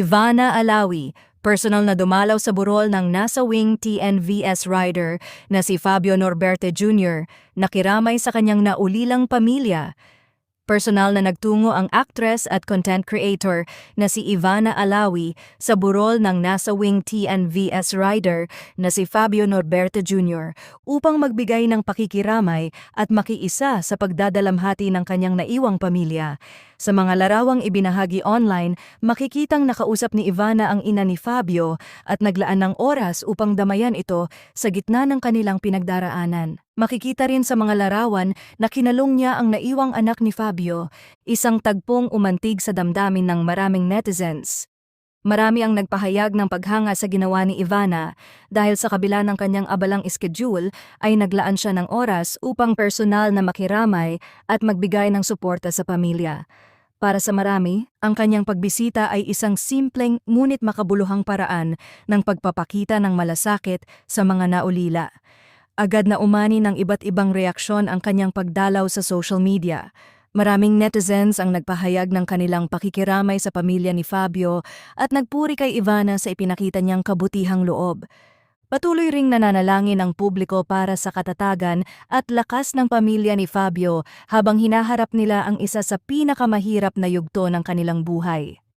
Ivana Alawi, personal na dumalaw sa burol ng nasa wing TNVS rider na si Fabio Norberte Jr., nakiramay sa kanyang naulilang pamilya. Personal na nagtungo ang actress at content creator na si Ivana Alawi sa burol ng nasa wing TNVS rider na si Fabio Norberte Jr. upang magbigay ng pakikiramay at makiisa sa pagdadalamhati ng kanyang naiwang pamilya. Sa mga larawang ibinahagi online, makikitang nakausap ni Ivana ang ina ni Fabio at naglaan ng oras upang damayan ito sa gitna ng kanilang pinagdaraanan. Makikita rin sa mga larawan na kinalong niya ang naiwang anak ni Fabio, isang tagpong umantig sa damdamin ng maraming netizens. Marami ang nagpahayag ng paghanga sa ginawa ni Ivana dahil sa kabila ng kanyang abalang schedule ay naglaan siya ng oras upang personal na makiramay at magbigay ng suporta sa pamilya. Para sa marami, ang kanyang pagbisita ay isang simpleng ngunit makabuluhang paraan ng pagpapakita ng malasakit sa mga naulila. Agad na umani ng iba't ibang reaksyon ang kanyang pagdalaw sa social media. Maraming netizens ang nagpahayag ng kanilang pakikiramay sa pamilya ni Fabio at nagpuri kay Ivana sa ipinakita niyang kabutihang loob. Patuloy ring nananalangin ang publiko para sa katatagan at lakas ng pamilya ni Fabio habang hinaharap nila ang isa sa pinakamahirap na yugto ng kanilang buhay.